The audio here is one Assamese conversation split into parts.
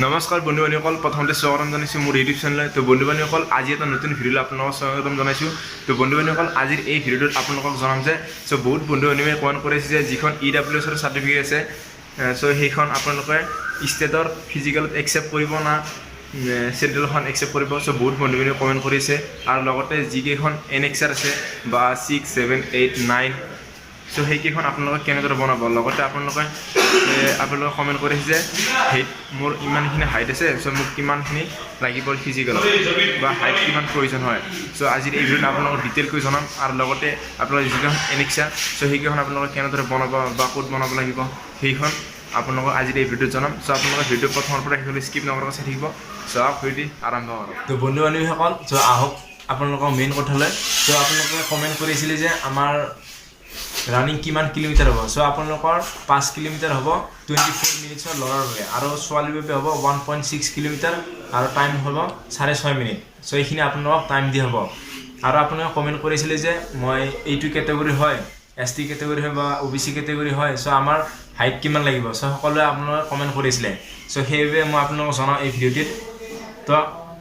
নমস্কাৰ বন্ধু বান্ধৱীসকল প্ৰথমতে স্বাগতম জনাইছোঁ মোৰ ইউটিউব চেনেল তো বন্ধু বান্ধৱীসকল আজি এটা নতুন ভিডিঅ'লৈ আপোনালোকক স্বাগতম জনাইছোঁ তো বন্ধু বান্ধৱীসকল আজিৰ এই ভিডিঅ'টোত আপোনালোকক জনাম যে বহুত বন্ধু বান্ধৱীয়ে কমেণ্ট কৰিছে যে যিখন EWS ৰ চাৰ্টিফিকেট আছে সেইখন আপোনালোকে ষ্টেটৰ ফিজিকেলত একচেপ্ট কৰিব না চেন্ট্ৰেলখন একচেপ্ট কৰিব বহুত বন্ধু বান্ধৱীয়ে কমেণ্ট কৰিছে আৰু লগতে যিকেইখন Annexure আছে বা 6, 7, 8, 9 সেইকেইখন আপোনালোকে কেনেদৰে বনাব লগতে আপোনালোকে কমেণ্ট কৰিছে যে হাইট মোৰ ইমানখিনি হাইট আছে মোক কিমানখিনি লাগিব ফিজিকেলত বা হাইট কিমান প্ৰয়োজন হয় আজিৰ এই ভিডিঅ'ত আপোনালোকক ডিটেইলকৈ জনাম আৰু লগতে আপোনালোকৰ যিখন Annexure সেইকেইখন আপোনালোকে কেনেদৰে বনাব বা ক'ত বনাব লাগিব সেইখন আপোনালোকক আজিৰ এই ভিডিঅ'ত জনাম আপোনালোকে ভিডিঅ' প্ৰথমৰ পৰা শেষলৈ স্কিপ নকৰাকৈ চাই থাকিব ভিডিঅ'টি আৰম্ভ কৰক তো বন্ধু বান্ধৱীসকল আহক আপোনালোকৰ মেইন কথালৈ আপোনালোকে কমেণ্ট কৰিছিলে যে আমাৰ ৰানিং কিমান কিলোমিটাৰ হ'ব আপোনালোকৰ 5 কিলোমিটাৰ হ'ব 24 মিনিটৰ ল'ৰাৰ বাবে আৰু ছোৱালীৰ বাবে হ'ব 1.6 কিলোমিটাৰ আৰু টাইম হ'ব 6.5 মিনিট এইখিনি আপোনালোকক টাইম দিয়া হ'ব আৰু আপোনালোকে কমেণ্ট কৰিছিলে যে মই এইটো কেটেগৰী হয় ST কেটেগৰী হয় বা OBC কেটেগৰী হয় আমাৰ হাইট কিমান লাগিব সকলোৱে আপোনালোকে কমেণ্ট কৰিছিলে সেইবাবে মই আপোনালোকক জনাওঁ এই ভিডিঅ'টিত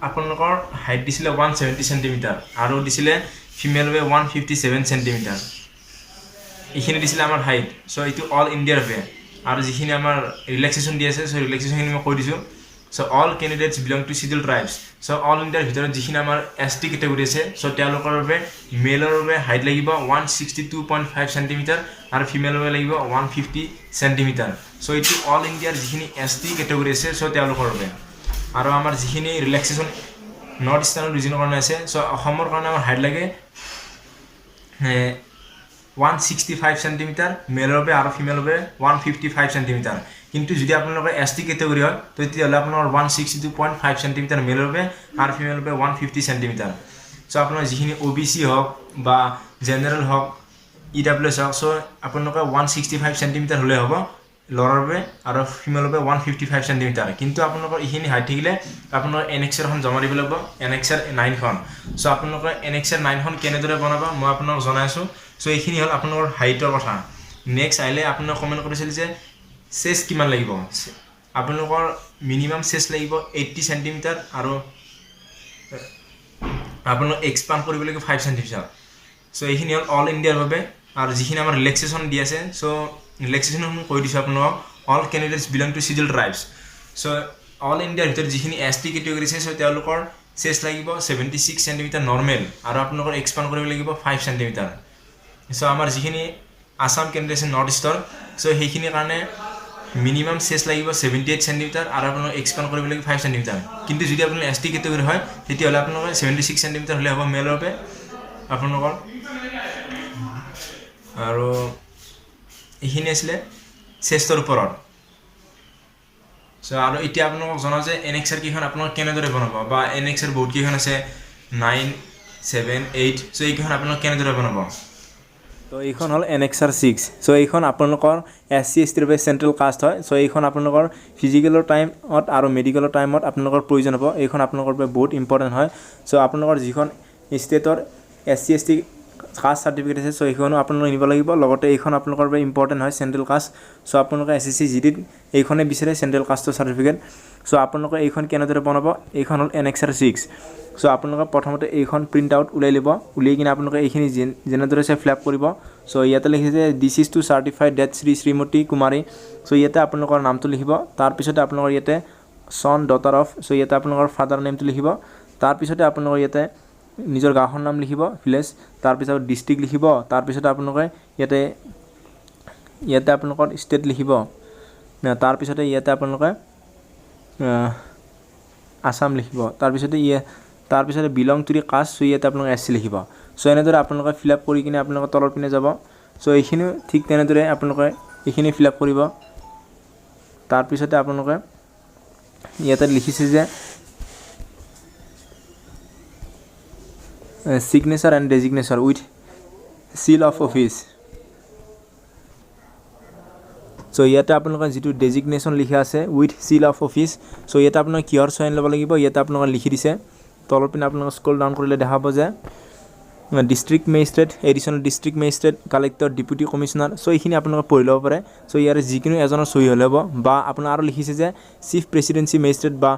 আপোনালোকৰ হাইট দিছিলে 170 সেন্টিমিটাৰ আৰু দিছিলে ফিমেল বাবে 157 সেন্টিমিটাৰ এইখিনি দিছিলে আমাৰ হাইট এইটো অল ইণ্ডিয়াৰ বাবে আৰু যিখিনি আমাৰ ৰিলেক্সেশ্যন দি আছে ৰিলেক্সেশ্যনখিনি মই কৈ দিছোঁ all candidates belong to schedule tribes all ইণ্ডিয়াৰ ভিতৰত যিখিনি আমাৰ ST কেটেগৰী আছে তেওঁলোকৰ বাবে মেলৰ বাবে হাইট লাগিব 162.5 সেন্টিমিটাৰ আৰু ফিমেলৰ বাবে লাগিব 150 সেন্টিমিটাৰ এইটো অল ইণ্ডিয়াৰ যিখিনি ST কেটেগৰী আছে তেওঁলোকৰ বাবে আৰু আমাৰ যিখিনি ৰিলেক্সেশ্যন নৰ্থ ইষ্টাৰ্ণ ৰিজনৰ কাৰণে আছে অসমৰ কাৰণে আমাৰ হাইট লাগে 165 সেন্টিমিটাৰ মেলৰ বাবে আৰু ফিমেলৰ বাবে 155 সেন্টিমিটাৰ কিন্তু যদি আপোনালোকৰ ST কেটেগৰী হয় তেতিয়াহ'লে আপোনালোকৰ 162.5 সেন্টিমিটাৰ মেলৰ বাবে আৰু ফিমেলৰ বাবে 150 সেন্টিমিটাৰ আপোনাৰ যিখিনি OBC হওক বা জেনেৰেল হওক EWS হওক আপোনালোকে 165 সেন্টিমিটাৰ হ'লে হ'ব ল'ৰাৰ বাবে আৰু ফিমেলৰ বাবে 155 সেন্টিমিটাৰ কিন্তু আপোনালোকৰ এইখিনি হাইট থাকিলে আপোনালোকৰ Annexureখন জমা দিব লাগিব Annexure 9খন আপোনালোকৰ Annexure 9খন কেনেদৰে বনাব মই আপোনালোকক জনাইছোঁ এইখিনি হ'ল আপোনালোকৰ হাইটৰ কথা নেক্সট আহিলে আপোনালোকে কমেণ্ট কৰিছিল যে চেষ্ট কিমান লাগিব আপোনালোকৰ মিনিমাম চেষ্ট লাগিব 80 সেন্টিমিটাৰ আৰু আপোনালোক এক্সপান্ড কৰিব লাগিব 5 সেন্টিমিটাৰ এইখিনি হ'ল অল ইণ্ডিয়াৰ বাবে আৰু যিখিনি আমাৰ ৰিলেক্সেশ্যন দি আছে ৰিলেক্সেশ্যন কৈ দিছোঁ আপোনালোকক all candidates belong to schedule tribes all ইণ্ডিয়াৰ ভিতৰত যিখিনি ST কেটেগৰী আছে তেওঁলোকৰ চেষ্ট লাগিব 76 সেন্টিমিটাৰ নৰ্মেল আৰু আপোনালোকৰ এক্সপান্ড কৰিব লাগিব 5 সেন্টিমিটাৰ আমাৰ যিখিনি আসাম কেণ্ডিডেট আছে নৰ্থ ইষ্টৰ সেইখিনিৰ কাৰণে মিনিমাম চেষ্ট লাগিব 78 সেন্টিমিটাৰ আৰু আপোনালোক এক্সপান্ড কৰিব লাগিব 5 সেন্টিমিটাৰ কিন্তু যদি আপোনালোক ST কেটেগৰী হয় তেতিয়াহ'লে আপোনালোকে 76 সেন্টিমিটাৰ হ'লে হ'ব মেলৰ বাবে আপোনালোকৰ আৰু এইখিনি আছিলে চেষ্টৰ ওপৰত আৰু এতিয়া আপোনালোকক জনাওঁ যে Annexure কেইখন আপোনালোক কেনেদৰে বনাব বা Annexure বহুত কেইখন আছে 9, 7, 8 এইকেইখন আপোনালোক কেনেদৰে বনাব এইখন হ'ল Annexure VI এইখন আপোনালোকৰ SC STৰ বাবে চেণ্ট্ৰেল কাষ্ট হয় এইখন আপোনালোকৰ ফিজিকেলৰ টাইমত আৰু মেডিকেলৰ টাইমত আপোনালোকৰ প্ৰয়োজন হ'ব এইখন আপোনালোকৰ বাবে বহুত ইম্পৰ্টেণ্ট হয় আপোনালোকৰ যিখন ষ্টেটৰ SC ST কাষ্ট চাৰ্টিফিকেট আছে এইখনো আপোনালোকে নিব লাগিব লগতে এইখন আপোনালোকৰ বাবে ইম্পৰ্টেণ্ট হয় চেণ্ট্ৰেল কাষ্ট আপোনালোকে sscgd এইখনে বিচাৰে চেণ্ট্ৰেল কাষ্টৰ চাৰ্টিফিকেট আপোনালোকে এইখন কেনেদৰে বনাব এইখন হ'ল Annexure VI আপোনালোকে প্ৰথমতে এইখন প্ৰিণ্ট আউট উলিয়াই ল'ব উলিয়াই কিনে আপোনালোকে এইখিনি যেনেদৰে আছে ফিল আপ কৰিব ইয়াতে লিখিছে this is to certified that Shrimati Kumari ইয়াতে আপোনালোকৰ নামটো লিখিব তাৰপিছতে আপোনালোকৰ ইয়াতে চন ডটাৰ অফ ইয়াতে আপোনালোকৰ ফাদাৰ নেমটো লিখিব তাৰপিছতে আপোনালোকৰ ইয়াতে নিজৰ গাঁওখনৰ নাম লিখিব ভিলেজ তাৰপিছত ডিষ্ট্ৰিক্ট লিখিব তাৰপিছতে আপোনালোকে ইয়াতে আপোনালোকৰ ষ্টেট লিখিব তাৰপিছতে ইয়াতে আপোনালোকে আসাম লিখিব তাৰপিছতে বিলং টু দি কাষ্ট ইয়াতে আপোনালোকে SC লিখিব এনেদৰে আপোনালোকে ফিল আপ কৰি কিনে আপোনালোকে তলৰ পিনে যাব এইখিনি ঠিক তেনেদৰে আপোনালোকে এইখিনি ফিল আপ কৰিব তাৰপিছতে আপোনালোকে ইয়াতে লিখিছে যে signature and designation with seal of office ইয়াতে আপোনালোকৰ যিটো ডেজিগনেশ্যন লিখা আছে উইথ seal of office ইয়াতে আপোনালোকে কিহৰ সাইন ল'ব লাগিব ইয়াতে আপোনালোকে লিখি দিছে তলৰ পিনে আপোনালোকে স্ক্ৰল ডাউন কৰিলে দেখা পাব যে district magistrate additional district magistrate collector deputy commissioner so' এইখিনি আপোনালোকে পঢ়ি ল'ব পাৰে চ' ইয়াৰে যিকোনো এজনৰ চহী হ'লে হ'ব বা আপোনাৰ আৰু লিখিছে যে চিফ প্ৰেচিডেঞ্চি মেজিষ্ট্ৰেট বা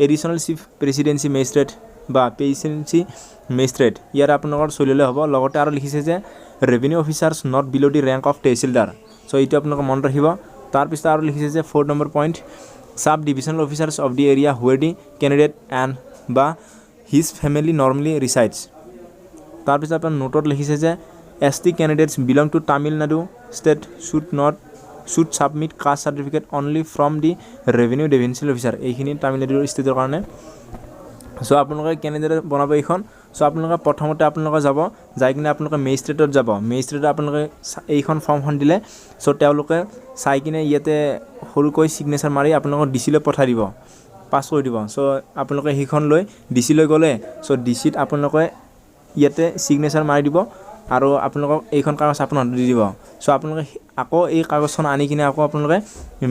এডিশ্যনেল চিফ প্ৰেচিডেঞ্চি মেজিষ্ট্ৰেট বা প্ৰেচিডেঞ্চি মেজিষ্ট্ৰেট ইয়াৰে আপোনালোকৰ চহী ল'লে হ'ব লগতে আৰু লিখিছে যে revenue officers not below' the rank of tahsildar so' এইটো আপোনালোকে মনত ৰাখিব তাৰপিছত আৰু লিখিছে যে 4 number point sub divisional officers of the area where the candidate and বা হিজ ফেমিলি নৰ্মেলি ৰিচাইডছ তাৰপিছত আপোনাৰ নোটত লিখিছে যে ST candidates belong to Tamil Nadu state should submit caste certificate only from the revenue divisional officer এইখিনি তামিলনাডুৰ ষ্টেটৰ কাৰণে চ' আপোনালোকে কেনেদৰে বনাব এইখন চ' আপোনালোকে প্ৰথমতে আপোনালোকে যাব যাই কিনে আপোনালোকে মেজিষ্ট্ৰেটত যাব মেজিষ্ট্ৰেটত আপোনালোকে এইখন ফৰ্মখন দিলে চ' তেওঁলোকে চাই কিনে ইয়াতে সৰুকৈ ছিগনেচাৰ মাৰি আপোনালোকক DC লৈ পঠাই দিব পাছ কৰি দিব চ' আপোনালোকে সেইখন লৈ DC লৈ গ'লে চ' DCত আপোনালোকে ইয়াতে ছিগনেচাৰ মাৰি দিব আৰু আপোনালোকক এইখন কাগজ আপোনাৰ হাতত দি দিব চ' আপোনালোকে আকৌ এই কাগজখন আনি কিনে আকৌ আপোনালোকে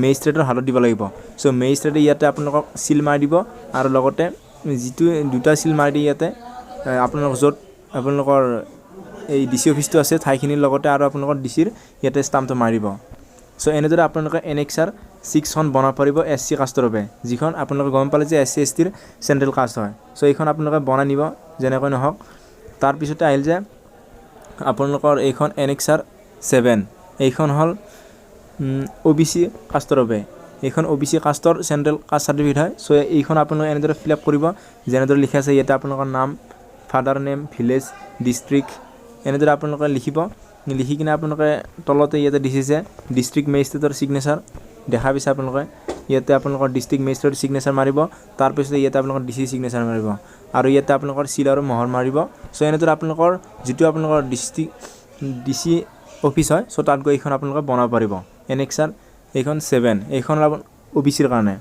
মেজিষ্ট্ৰেটৰ হাতত দিব লাগিব চ' মেজিষ্ট্ৰেটে ইয়াতে আপোনালোকক চিল মাৰি দিব আৰু লগতে যিটো দুটা চিল মাৰি দিয়ে ইয়াতে আপোনালোক য'ত আপোনালোকৰ এই DC অফিচটো আছে ঠাইখিনিৰ লগতে আৰু আপোনালোকৰ DCৰ ইয়াতে ষ্টাম্পটো মাৰিব চ' এনেদৰে আপোনালোকে Annexure VI খন বনাব পাৰিব SC কাষ্টৰ বাবে যিখন আপোনালোকে গম পালে যে SC STৰ চেণ্ট্ৰেল কাষ্ট হয় চ' এইখন আপোনালোকে বনাই নিব যেনেকৈ নহওক তাৰপিছতে আহিল যে আপোনালোকৰ এইখন Annexure VII এইখন হ'ল OBC কাষ্টৰ বাবে এইখন OBC কাষ্টৰ চেণ্ট্ৰেল কাষ্ট চাৰ্টিফিকেট হয় চ' এইখন আপোনালোকে এনেদৰে ফিল আপ কৰিব যেনেদৰে লিখা আছে ইয়াতে আপোনালোকৰ নাম ফাদাৰ নেম ভিলেজ ডিষ্ট্ৰিক্ট এনেদৰে আপোনালোকে লিখিব লিখি কিনে আপোনালোকে তলতে ইয়াতে দিছে ডিষ্ট্ৰিক্ট মেজিষ্ট্ৰেটৰ ছিগনেচাৰ দেখা পাইছে আপোনালোকে ইয়াতে আপোনালোকৰ ডিষ্ট্ৰিক্ট মেজিষ্ট্ৰেটৰ ছিগনেচাৰ মাৰিব তাৰপিছতে ইয়াতে আপোনালোকৰ DC ছিগনেচাৰ মাৰিব আৰু ইয়াতে আপোনালোকৰ চিল আৰু মোহৰ মাৰিব চ' এনেদৰে আপোনালোকৰ যিটো আপোনালোকৰ DC অফিচ হয় চ' তাত গৈ এইখন আপোনালোকে বনাব পাৰিব Annexure এইখন VII এইখন OBCৰ কাৰণে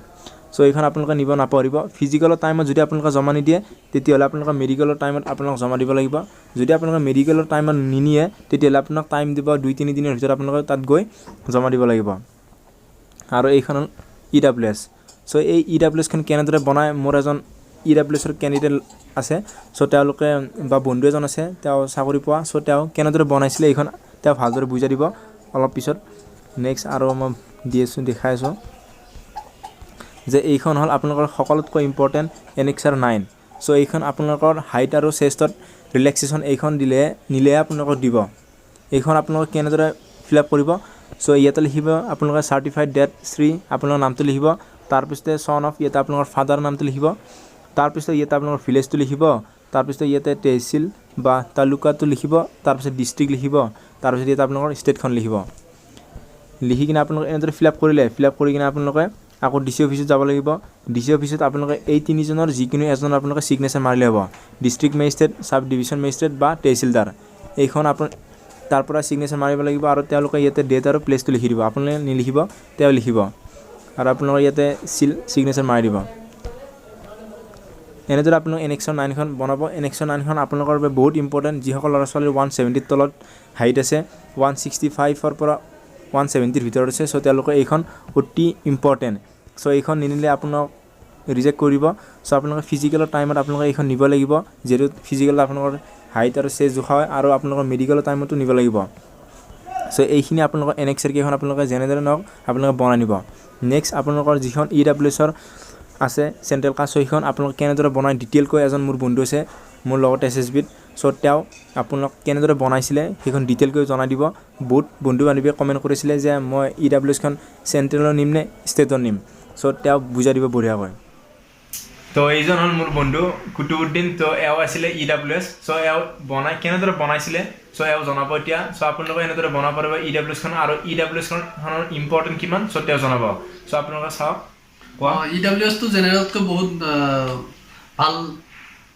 চ' এইখন আপোনালোকে নিব নাপাহৰিব ফিজিকেলৰ টাইমত যদি আপোনালোকে জমা নিদিয়ে তেতিয়াহ'লে আপোনালোকে মেডিকেলৰ টাইমত আপোনালোক জমা দিব লাগিব যদি আপোনালোকে মেডিকেলৰ টাইমত নিনিয়ে তেতিয়াহ'লে আপোনাক টাইম দিব 2-3 দিনৰ ভিতৰত আপোনালোকে তাত গৈ জমা দিব লাগিব আৰু এইখন হ'ল EWS চ' এই EWS খন কেনেদৰে বনায় মোৰ এজন EWSৰ কেণ্ডিডেট আছে চ' তেওঁলোকে বা বন্ধু এজন আছে তেওঁ চাকৰি পোৱা চ' তেওঁ কেনেদৰে বনাইছিলে এইখন তেওঁ ভালদৰে বুজাই দিব অলপ পিছত নেক্সট আৰু মই দেখাই আছোঁ যে এইখন হ'ল আপোনালোকৰ সকলোতকৈ ইম্পৰ্টেণ্ট Annexure IX চ' এইখন আপোনালোকৰ হাইট আৰু চেষ্টত ৰিলেক্সেশ্যন এইখন নিলে আপোনালোকক দিব এইখন আপোনালোকে কেনেদৰে ফিল আপ কৰিব চ' ইয়াতে লিখিব আপোনালোকে চাৰ্টিফাইড ডেট শ্ৰী আপোনালোকৰ নামটো লিখিব তাৰপিছতে চন অফ ইয়াতে আপোনালোকৰ ফাদাৰৰ নামটো লিখিব তাৰপিছত ইয়াতে আপোনালোকৰ ভিলেজটো লিখিব তাৰপিছত ইয়াতে তহচিল বা তালুকাটো লিখিব তাৰপিছত ডিষ্ট্ৰিক্ট লিখিব তাৰপিছত ইয়াতে আপোনালোকৰ ষ্টেটখন লিখিব লিখি কিনে আপোনালোকে এনেদৰে ফিল আপ কৰি কিনে আপোনালোকে আকৌ DC অফিচত যাব লাগিব DC অফিচত আপোনালোকে এই তিনিজনৰ যিকোনো এজনৰ আপোনালোকে ছিগনেচাৰ মাৰিলে হ'ব district magistrate sub division magistrate বা তহচিলদাৰ এইখন তাৰ পৰা ছিগনেচাৰ মাৰিব লাগিব আৰু তেওঁলোকে ইয়াতে ডেট আৰু প্লেচটো লিখি দিব আপোনালোকে নিলিখিব তেওঁ লিখিব আৰু আপোনালোকে ইয়াতে ছিগনেচাৰ মাৰি দিব এনেদৰে আপোনালোকে Annexure IX খন বনাব Annexure IX খন আপোনালোকৰ বাবে বহুত ইম্পৰ্টেণ্ট যিসকল ল'ৰা ছোৱালীৰ 170 তলত হাইট আছে 165ৰ পৰা 170ৰ ভিতৰত আছে চ' তেওঁলোকে এইখন অতি ইম্পৰ্টেণ্ট চ' এইখন নিনিলে আপোনাক ৰিজেক্ট কৰিব চ' আপোনালোকে ফিজিকেলৰ টাইমত আপোনালোকে এইখন নিব লাগিব যিহেতু ফিজিকেল আপোনালোকৰ হাইট আৰু চেষ্ট জোখা হয় আৰু আপোনালোকৰ মেডিকেলৰ টাইমতো নিব লাগিব চ' এইখিনি আপোনালোকৰ Annexure কেইখন আপোনালোকে যেনেদৰে নহওক আপোনালোকে বনাই নিব নেক্সট আপোনালোকৰ যিখন EWSৰ আছে চেণ্ট্ৰেল কাষ্ট সেইখন আপোনালোকে কেনেদৰে বনাই ডিটেইলকৈ এজন মোৰ বন্ধু আছে মোৰ লগত SSBত চ' তেওঁ আপোনালোক কেনেদৰে বনাইছিলে সেইখন ডিটেইলকৈ জনাই দিব বহুত বন্ধু বান্ধৱীয়ে কমেণ্ট কৰিছিলে যে মই EWS খন চেণ্ট্ৰেলৰ নিম নে ষ্টেটৰ নিম চ' তেওঁ বুজাই দিব বঢ়িয়াকৈ তো এইজন হ'ল মোৰ বন্ধু কুতুবুদ্দিন তো এওঁ আছিলে EWS চ' এওঁ কেনেদৰে বনাইছিলে চ' এওঁ জনাব এতিয়া চ' আপোনালোকে এনেদৰে বনাব পাৰিব EWS খন আৰু EWS খনৰ ইম্পৰ্টেণ্ট কিমান চ' তেওঁ জনাব চ' আপোনালোকে চাওক EWS টো জেনেৰেলতকৈ বহুত ভাল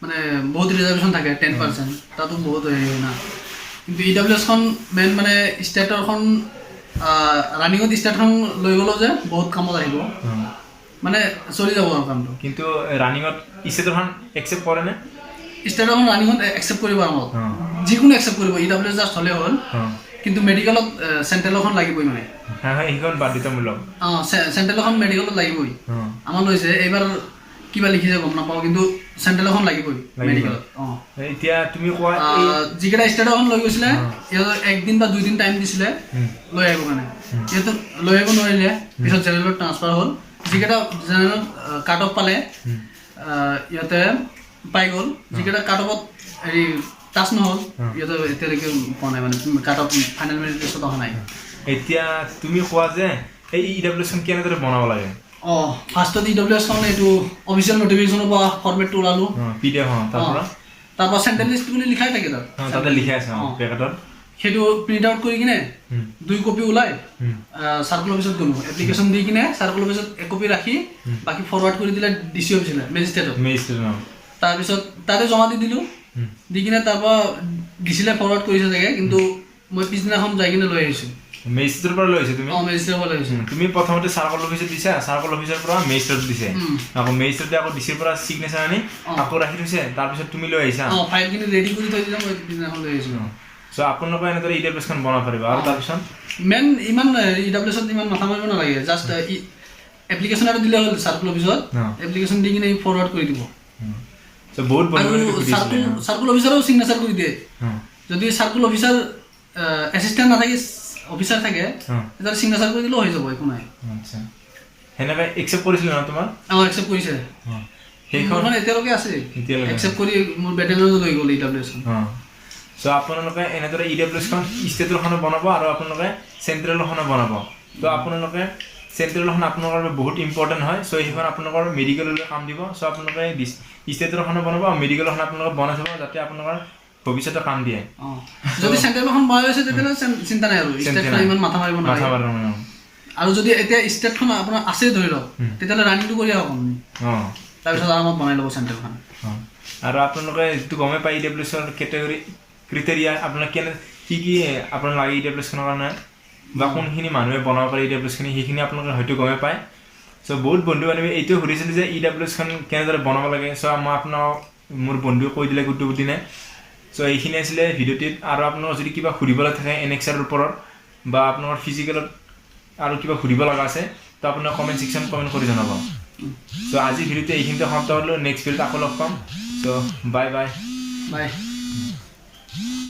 মানে বহুত ৰিজাৰ্ভেশ্যন থাকে 10% তাতো বহুত হেৰি না কিন্তু EWS খন মেইন মানে ষ্টেটৰখন ৰানিঙত ষ্টেটখন লৈ গ'লেও যে বহুত কামত আহিব মানে চলি যাব কামটো কিন্তু ৰানিঙত ষ্টেটৰখন একচেপ্ট কৰে নে ষ্টেটৰখন ৰানিঙত একচেপ্ট কৰিব আমাক যিকোনো একচেপ্ট কৰিব EWS জাষ্ট হ'লে হ'ল কিন্তু মেডিকেলত চেণ্ট্ৰেলখন লাগিবই মানে সেইখন বাধ্যতামূলক চেণ্ট্ৰেলখন মেডিকেলত লাগিবই আমাৰ লৈছে এইবাৰ কিবা লিখিছে গম নাপাওঁ কিন্তু চেণ্ট্ৰেল এখন লাগিবই মেডিকেলত এতিয়া তুমি কোৱা যিকেইটা ষ্টেটৰ এখন লৈ গৈছিলে সিহঁতৰ 1 দিন বা 2 দিন টাইম দিছিলে লৈ আহিব কাৰণে সিহঁতৰ লৈ আহিব নোৱাৰিলে পিছত জেনেৰেলত ট্ৰান্সফাৰ হ'ল যিকেইটা জেনেৰেলত কাট অফ পালে ইয়াতে পাই গ'ল যিকেইটা কাট অফত হেৰি টাচ নহ'ল ইয়াতে এতিয়ালৈকে পোৱা নাই মানে কাট অফ ফাইনেল মেৰিট লিষ্টত অহা নাই এতিয়া তুমি কোৱা যে এই EWS খন কেনেদৰে বনাব লাগে ফাৰ্ষ্টত EWS খন এইটো অফিচিয়েল নটিফিকেশ্যনৰ পৰা ফৰ্মেটটো ওলালো PDF তাৰপৰা চেণ্ট্ৰেল লিষ্ট বুলি লিখাই থাকে তাতে লিখাই আছে পেকেটত সেইটো প্ৰিণ্ট আউট কৰি কিনে 2 কপি ওলাই চাৰ্কুল অফিচত গ'লো এপ্লিকেশ্যন দি কিনে চাৰ্কুল অফিচত 1 কপি ৰাখি বাকী ফৰৱাৰ্ড কৰি দিলে DC অফিচলৈ মেজিষ্ট্ৰেটত তাৰপিছত তাতে জমা দি দিলোঁ দি কিনে তাৰপৰা দিছিলে ফৰৱাৰ্ড কৰিছে চাগে কিন্তু মই পিছদিনাখন যাই কিনে লৈ আহিছোঁ মেজিষ্ট্ৰেটৰ পৰা লৈ আহিছে তুমি মেজিষ্ট্ৰেটৰ পৰা লৈ আহিছোঁ তুমি প্ৰথমতে চাৰ্কুল অফিচত দিছা চাৰ্কুল অফিচৰ পৰা মেজিষ্ট্ৰেটত দিছে আকৌ মেজিষ্ট্ৰেটে আকৌ ডিচিৰ পৰা চিগনেচাৰ আনি আকৌ ৰাখি থৈছে তাৰপিছত তুমি লৈ আহিছা ফাইলখিনি ৰেডি কৰি থৈ দিলে মই পিছদিনাখন লৈ আহিছোঁ চ' আপোনালোকে এনেদৰে EWS খন বনাব পাৰিব আৰু তাৰপিছত মেইন ইমান EWS ইমান মাথা মাৰিব নালাগে জাষ্ট এপ্লিকেশ্যন এটা দিলে হ'ল চাৰ্কুল অফিচত এপ্লিকেশ্যন দি কিনে ফৰৱাৰ্ড কৰি দিব চ' বহুত চাৰ্কুল অফিচাৰেও চিগনেচাৰ কৰি দিয়ে যদি চাৰ্কুল অফিচাৰ এছিষ্টেণ্ট নাথাকে অফিচাৰ থাকে তেতিয়া চিগনেচাৰ কৰি দিলেও হৈ যাব একো নাই আচ্ছা সেনেকৈ একচেপ্ট কৰিছিলে ন তোমাৰ একচেপ্ট কৰিছে সেইখন এতিয়ালৈকে আছে একচেপ্ট কৰি মোৰ বেটেলিয়নত লৈ গ'ল EWS চ' আপোনালোকে এনেদৰে EWS খন ষ্টেটৰখনো বনাব আৰু আপোনালোকে চেণ্ট্ৰেলখনো বনাব তো আপোনালোকে চেণ্ট্ৰেলখন আপোনালোকৰ বাবে বহুত ইম্পৰ্টেণ্ট হয় চ' সেইখন আপোনালোকৰ মেডিকেললৈ কাম দিব চ' আপোনালোকে ষ্টেটৰখনো বনাব আৰু মেডিকেলখন আপোনালোকে বনাই থ'ব যাতে আপোনালোকৰ ভৱিষ্যতে কাম দিয়ে যদি চেণ্ট্ৰেলখন বনাই আছে তেতিয়াহ'লে চিন্তা নাই আৰু ষ্টেটখন ইমান মাথা মাৰিব নালাগে আৰু যদি এতিয়া ষ্টেটখন আপোনাৰ আছে ধৰি লওক তেতিয়াহ'লে ৰানিংটো কৰি আহক আপুনি তাৰপিছত আৰামত বনাই ল'ব চেণ্ট্ৰেলখন আৰু আপোনালোকে যিটো গমেই পায় EWSৰ কেটেগৰী ক্ৰিটেৰিয়া আপোনাক কি আপোনাৰ লাগে EWS খনৰ কাৰণে বা কোনখিনি মানুহে বনাব পাৰে EWS খিনি সেইখিনি আপোনালোকে হয়তো গমেই পায় চ' বহুত বন্ধু বান্ধৱী এইটোৱে সুধিছিলোঁ যে EWS খন কেনেদৰে বনাব লাগে চ' মই আপোনাক মোৰ বন্ধুৱে কৈ দিলে গোটেই দিনে চ' এইখিনি আছিলে ভিডিঅ'টিত আৰু আপোনালোকৰ যদি কিবা সুধিবলৈ থাকে Annexure ওপৰত বা আপোনালোকৰ ফিজিকেলত আৰু কিবা সুধিব লগা আছে তো আপোনাৰ কমেণ্ট ছেকশ্যন কমেণ্ট কৰি জনাব চ' আজি ভিডিঅ'টো এইখিনিতে সমাপ্ত কৰিলোঁ নেক্সট ভিডিঅ'ত আকৌ লগ পাম চ' বাই